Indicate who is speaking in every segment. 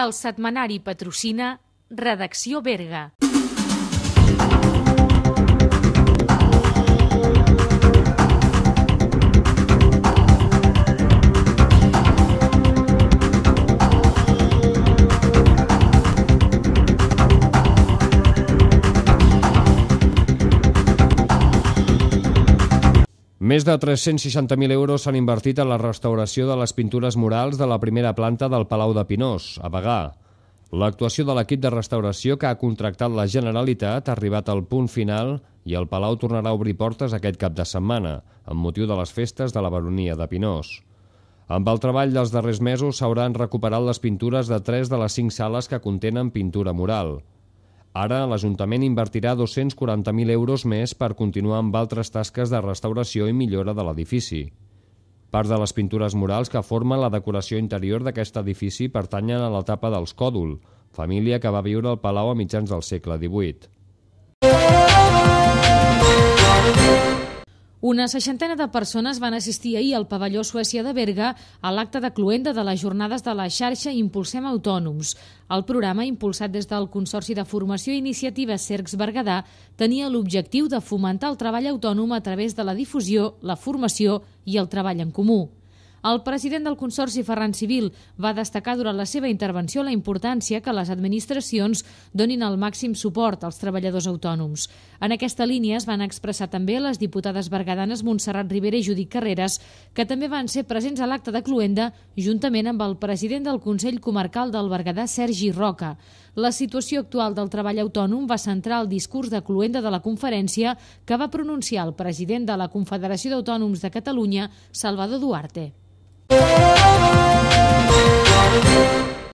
Speaker 1: El setmanari patrocina Redacció Berga.
Speaker 2: Més de 360.000 euros s'han invertit en la restauració de les pintures murals de la primera planta del Palau de Pinós, a Bagà. L'actuació de l'equip de restauració que ha contractat la Generalitat ha arribat al punt final i el Palau tornarà a obrir portes aquest cap de setmana, amb motiu de les festes de la Baronia de Pinós. Amb el treball dels darrers mesos s'hauran recuperat les pintures de 3 de les 5 sales que contenen pintura mural. Ara, l'Ajuntament invertirà 240.000 euros més per continuar amb altres tasques de restauració i millora de l'edifici. Part de les pintures murals que formen la decoració interior d'aquest edifici pertanyen a l'etapa dels Còdol, família que va viure al Palau a mitjans del segle XVIII.
Speaker 1: Una 60 de persones van assistir ahir al pavelló Suècia de Berga a l'acte de cloenda de les jornades de la xarxa Impulsem Autònoms. El programa, impulsat des del Consorci de Formació i Iniciativa Cercs Berguedà, tenia l'objectiu de fomentar el treball autònom a través de la difusió, la formació i el treball en comú. El president del Consorci, Ferran Civil, va destacar durant la seva intervenció la importància que les administracions donin el màxim suport als treballadors autònoms. En aquesta línia es van expressar també les diputades berguedanes Montserrat Ribera i Judit Carreras, que també van ser presents a l'acte de cloenda juntament amb el president del Consell Comarcal del Berguedà, Sergi Roca. La situació actual del treball autònom va centrar el discurs de cloenda de la conferència que va pronunciar el president de la Confederació d'Autònoms de Catalunya, Salvador Duarte.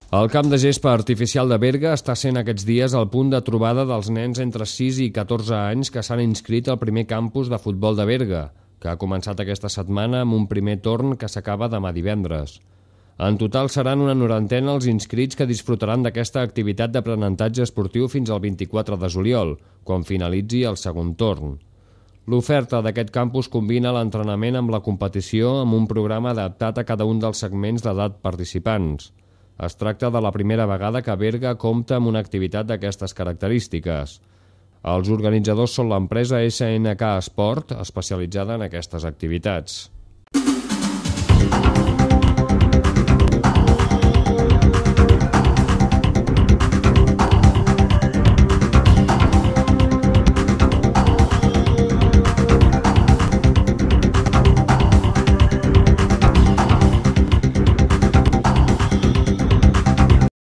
Speaker 2: El camp de gespa artificial de Berga està sent aquests dies el punt de trobada dels nens entre 6 i 14 anys que s'han inscrit al primer campus de futbol de Berga, que ha començat aquesta setmana amb un primer torn que s'acaba demà divendres. En total seran una 90 els inscrits que disfrutaran d'aquesta activitat d'aprenentatge esportiu fins al 24 de juliol, quan finalitzi el segon torn. L'oferta d'aquest campus combina l'entrenament amb la competició amb un programa adaptat a cada un dels segments d'edat participants. Es tracta de la primera vegada que Berga compta amb una activitat d'aquestes característiques. Els organitzadors són l'empresa SNK Esport, especialitzada en aquestes activitats.